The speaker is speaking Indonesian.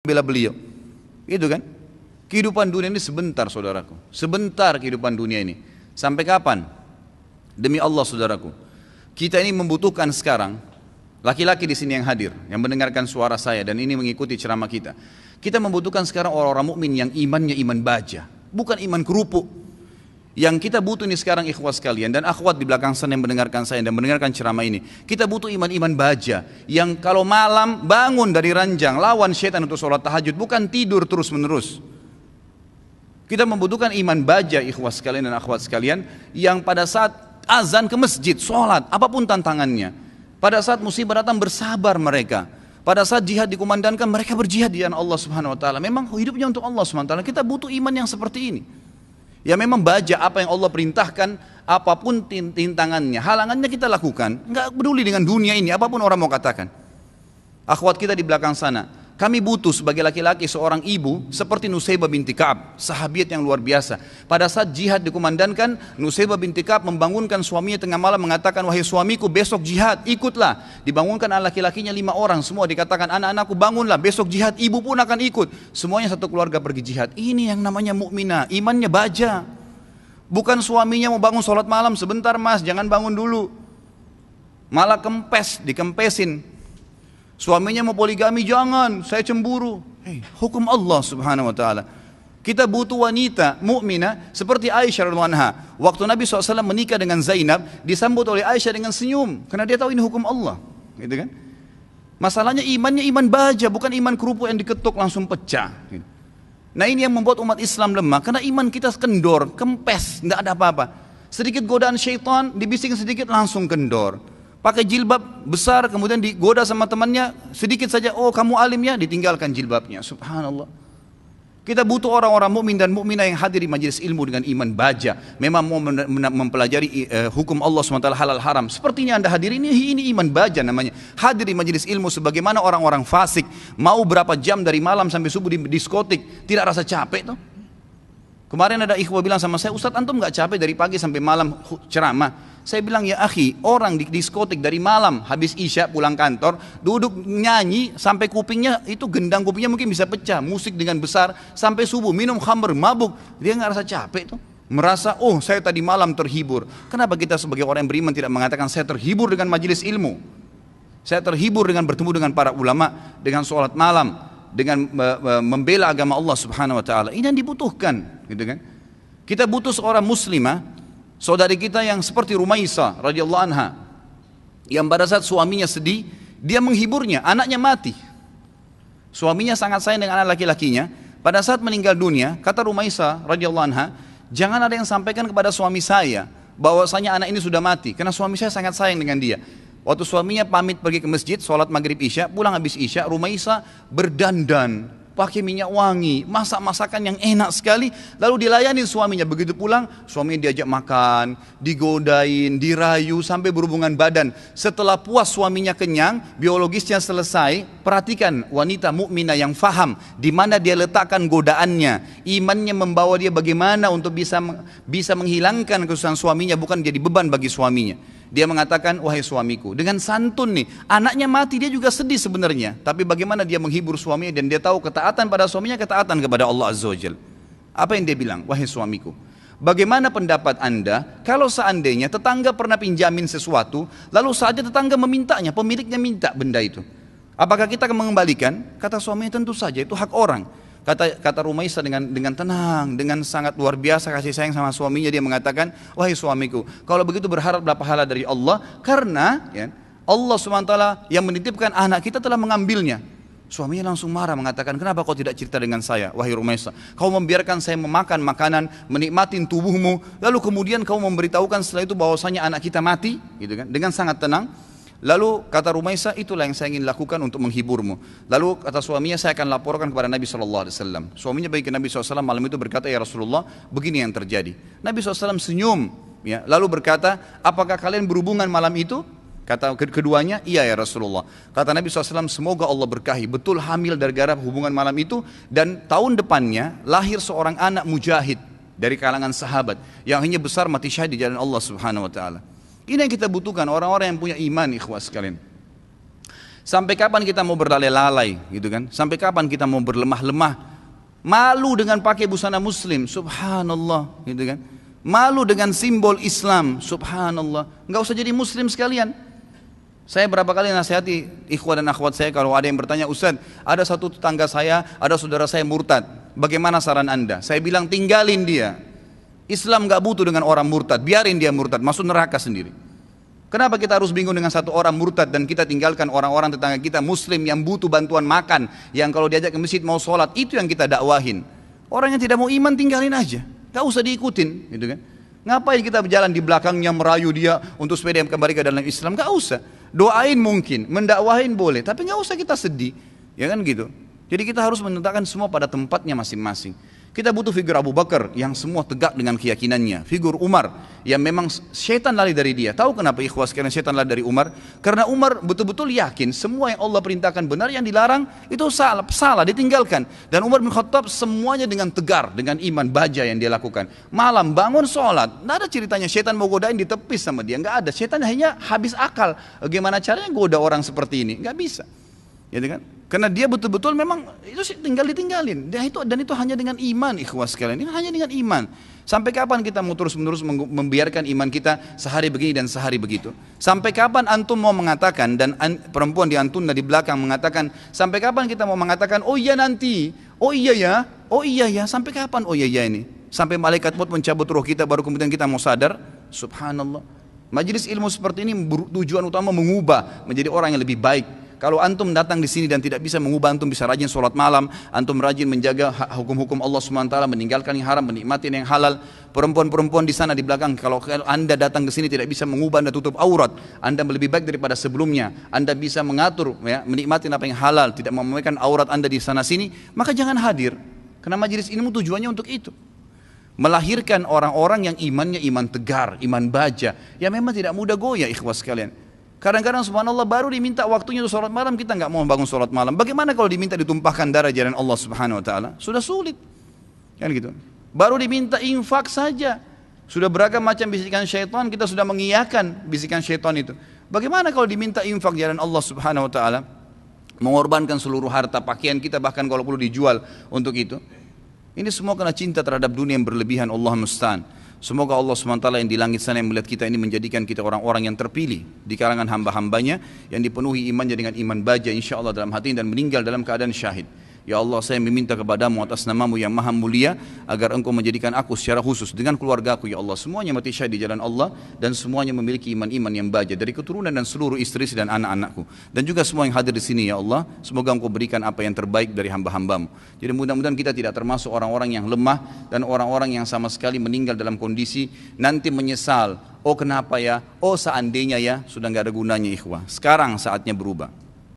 bela beliau. Itu kan? Kehidupan dunia ini sebentar saudaraku. Sebentar kehidupan dunia ini. Sampai kapan? Demi Allah saudaraku. Kita ini membutuhkan sekarang, laki-laki di sini yang hadir, yang mendengarkan suara saya dan ini mengikuti ceramah kita. Kita membutuhkan sekarang orang-orang mukmin yang imannya iman baja, bukan iman kerupuk. Yang kita butuh ini sekarang ikhwas sekalian dan akhwat di belakang sana yang mendengarkan saya dan mendengarkan ceramah ini. Kita butuh iman-iman baja yang kalau malam bangun dari ranjang lawan syaitan untuk sholat tahajud, bukan tidur terus menerus. Kita membutuhkan iman baja ikhwas sekalian dan akhwat sekalian yang pada saat azan ke masjid, sholat, apapun tantangannya. Pada saat musibah datang bersabar mereka. Pada saat jihad dikumandangkan mereka berjihad di jalan Allah Subhanahu Wa Taala. Memang hidupnya untuk Allah Subhanahu Wa Taala. Kita butuh iman yang seperti ini. Ya memang baja apa yang Allah perintahkan, apapun tintangannya, halangannya kita lakukan, nggak peduli dengan dunia ini, apapun orang mau katakan. Akhwat kita di belakang sana, kami butuh sebagai laki-laki seorang ibu seperti Nusaybah binti Ka'ab, sahabiat yang luar biasa. Pada saat jihad dikumandangkan, Nusaybah binti Ka'ab membangunkan suaminya tengah malam mengatakan, wahai suamiku besok jihad, ikutlah. Dibangunkan anak laki-lakinya 5 orang, semua dikatakan anak-anakku bangunlah, besok jihad, ibu pun akan ikut. Semuanya satu keluarga pergi jihad. Ini yang namanya mukminah, imannya baja. Bukan suaminya mau bangun sholat malam, sebentar mas, jangan bangun dulu. Malah kempes, dikempesin. Suaminya mau poligami, jangan, saya cemburu. Hukum Allah Subhanahu Wa Taala. Kita butuh wanita mukminah seperti Aisyah radhiyallahu anha. Waktu Nabi SAW menikah dengan Zainab, disambut oleh Aisyah dengan senyum, karena dia tahu ini hukum Allah, gitu kan? Masalahnya imannya iman baja, bukan iman kerupuk yang diketuk langsung pecah. Nah ini yang membuat umat Islam lemah, karena iman kita kendor, kempes, tidak ada apa-apa. Sedikit godaan syaitan, dibising sedikit langsung kendor. Pakai jilbab besar kemudian digoda sama temannya sedikit saja, oh kamu alim ya, ditinggalkan jilbabnya. Subhanallah. Kita butuh orang-orang mukmin dan mukminah yang hadir di majelis ilmu dengan iman baja, memang mau mempelajari hukum Allah SWT halal haram. Seperti ini Anda hadir ini iman baja namanya. Hadir di majelis ilmu sebagaimana orang-orang fasik mau berapa jam dari malam sampai subuh di diskotik, tidak rasa capek tuh. Kemarin ada ikhwah bilang sama saya, Ustadz antum gak capek dari pagi sampai malam ceramah? Saya bilang ya akhi, orang di diskotik dari malam habis isya pulang kantor, duduk nyanyi sampai kupingnya itu gendang kupingnya mungkin bisa pecah, musik dengan besar sampai subuh, minum khamr, mabuk, dia gak rasa capek tuh. Merasa oh saya tadi malam terhibur. Kenapa kita sebagai orang yang beriman tidak mengatakan saya terhibur dengan majelis ilmu, saya terhibur dengan bertemu dengan para ulama, dengan sholat malam, dengan membela agama Allah Subhanahu Wa Taala. Ini yang dibutuhkan, gitu kan? Kita butuh seorang muslimah, saudari kita yang seperti Rumaisah radhiyallahu anha, yang pada saat suaminya sedih, dia menghiburnya, anaknya mati. Suaminya sangat sayang dengan anak laki-lakinya. Pada saat meninggal dunia, kata Rumaisah radhiyallahu anha, jangan ada yang sampaikan kepada suami saya bahwasanya anak ini sudah mati, karena suami saya sangat sayang dengan dia. Waktu suaminya pamit pergi ke masjid, sholat maghrib isya, pulang habis isya, Rumaisah berdandan, pakai minyak wangi, masak masakan yang enak sekali, lalu dilayani suaminya. Begitu pulang, suaminya diajak makan, digodain, dirayu, sampai berhubungan badan. Setelah puas suaminya kenyang, biologisnya selesai, perhatikan wanita mukminah yang faham di mana dia letakkan godaannya, imannya membawa dia bagaimana untuk bisa menghilangkan kesusahan suaminya, bukan jadi beban bagi suaminya. Dia mengatakan, wahai suamiku, dengan santun nih, anaknya mati dia juga sedih sebenarnya, tapi bagaimana dia menghibur suaminya dan dia tahu ketaatan pada suaminya, ketaatan kepada Allah Azza wa Jalla. Apa yang dia bilang? Wahai suamiku, bagaimana pendapat anda kalau seandainya tetangga pernah pinjamin sesuatu, lalu saja tetangga memintanya, pemiliknya minta benda itu, apakah kita akan mengembalikan? Kata suaminya, tentu saja, itu hak orang. Kata Rumaisah dengan tenang, dengan sangat luar biasa kasih sayang sama suaminya, dia mengatakan, wahai suamiku, kalau begitu berharaplah pahala dari Allah, karena ya, Allah SWT yang menitipkan anak kita telah mengambilnya. Suaminya langsung marah mengatakan, kenapa kau tidak cerita dengan saya, wahai Rumaisah? Kau membiarkan saya memakan makanan, menikmatin tubuhmu, lalu kemudian kau memberitahukan setelah itu bahwasanya anak kita mati, gitu kan? Dengan sangat tenang. Lalu kata Rumaisah, itulah yang saya ingin lakukan untuk menghiburmu. Lalu kata suaminya, saya akan laporkan kepada Nabi SAW. Suaminya pergi ke Nabi SAW malam itu berkata, ya Rasulullah, begini yang terjadi. Nabi SAW senyum, ya, lalu berkata, apakah kalian berhubungan malam itu? Kata keduanya, iya ya Rasulullah. Kata Nabi SAW, semoga Allah berkahi, betul hamil gara-gara hubungan malam itu, dan tahun depannya lahir seorang anak mujahid dari kalangan sahabat yang hanya besar mati syahid di jalan Allah Subhanahu Wa Taala. Ini yang kita butuhkan, orang-orang yang punya iman, ikhwas sekalian. Sampai kapan kita mau berlalai-lalai gitu kan? Sampai kapan kita mau berlemah-lemah? Malu dengan pakai busana muslim, subhanallah gitu kan? Malu dengan simbol Islam, subhanallah. Enggak usah jadi muslim sekalian. Saya berapa kali nasihati ikhwan dan akhwat saya kalau ada yang bertanya, Ustaz, ada satu tetangga saya, ada saudara saya murtad. Bagaimana saran Anda? Saya bilang tinggalin dia. Islam enggak butuh dengan orang murtad, biarin dia murtad, masuk neraka sendiri. Kenapa kita harus bingung dengan satu orang murtad dan kita tinggalkan orang-orang tetangga kita muslim yang butuh bantuan makan, yang kalau diajak ke masjid mau sholat, itu yang kita dakwahin. Orang yang tidak mau iman tinggalin aja, gak usah diikutin gitu kan. Ngapain kita berjalan di belakangnya merayu dia untuk supaya dia kembali ke dalam Islam? Gak usah, doain mungkin, mendakwahin boleh, tapi gak usah kita sedih, ya kan gitu. Jadi kita harus menentukan semua pada tempatnya masing-masing. Kita butuh figur Abu Bakar yang semua tegak dengan keyakinannya. Figur Umar yang memang syaitan lari dari dia. Tahu kenapa ikhwas sekalian syaitan lari dari Umar? Karena Umar betul-betul yakin semua yang Allah perintahkan benar, yang dilarang itu salah, ditinggalkan. Dan Umar bin Khattab semuanya dengan tegar, dengan iman baja yang dia lakukan. Malam bangun sholat, tidak ada ceritanya syaitan mau godain ditepis sama dia, nggak ada. Syaitan hanya habis akal. Bagaimana caranya goda orang seperti ini? Nggak bisa. Ya kan? Karena dia betul-betul memang itu ditinggalin. Dan itu hanya dengan iman, ikhwas sekalian. Ini hanya dengan iman. Sampai kapan kita mau terus-menerus membiarkan iman kita sehari begini dan sehari begitu? Sampai kapan antum mau mengatakan, dan perempuan di antun di belakang mengatakan, sampai kapan kita mau mengatakan, oh iya nanti, oh iya ya, sampai kapan oh iya ya ini? Sampai malaikat maut mencabut roh kita baru kemudian kita mau sadar? Subhanallah. Majelis ilmu seperti ini tujuan utama mengubah menjadi orang yang lebih baik. Kalau antum datang di sini dan tidak bisa mengubah, antum bisa rajin sholat malam, antum rajin menjaga hukum-hukum Allah SWT, meninggalkan yang haram, menikmati yang halal. Perempuan-perempuan di sana di belakang, kalau anda datang ke sini tidak bisa mengubah, anda tutup aurat, anda lebih baik daripada sebelumnya, anda bisa mengatur, ya, menikmati apa yang halal, tidak memamerkan aurat anda di sana sini, maka jangan hadir. Karena majelis ilmu tujuannya untuk itu. Melahirkan orang-orang yang imannya iman tegar, iman baja, yang memang tidak mudah goyah, ikhwas sekalian. Kadang-kadang subhanallah baru diminta waktunya untuk sholat malam, kita nggak mau bangun sholat malam. Bagaimana kalau diminta ditumpahkan darah jalan Allah subhanahu wa ta'ala? Sudah sulit, kan gitu. Baru diminta infak saja, sudah beragam macam bisikan syaitan, kita sudah mengiyakan bisikan syaitan itu. Bagaimana kalau diminta infak jalan Allah subhanahu wa ta'ala? Mengorbankan seluruh harta, pakaian kita bahkan kalau perlu dijual untuk itu. Ini semua karena cinta terhadap dunia yang berlebihan, Allah musta'an. Semoga Allah SWT yang di langit sana yang melihat kita ini menjadikan kita orang-orang yang terpilih di kalangan hamba-hambanya yang dipenuhi imannya dengan iman baja insyaAllah dalam hati dan meninggal dalam keadaan syahid. Ya Allah, saya meminta kepadamu atas namamu yang maha mulia agar engkau menjadikan aku secara khusus dengan keluargaku ya Allah semuanya mati syahid di jalan Allah dan semuanya memiliki iman-iman yang baja dari keturunan dan seluruh istri dan anak-anakku dan juga semua yang hadir di sini ya Allah, semoga engkau berikan apa yang terbaik dari hamba-hambamu. Jadi mudah-mudahan kita tidak termasuk orang-orang yang lemah dan orang-orang yang sama sekali meninggal dalam kondisi nanti menyesal, oh kenapa ya, oh seandainya ya, sudah nggak ada gunanya ikhwah. Sekarang saatnya berubah.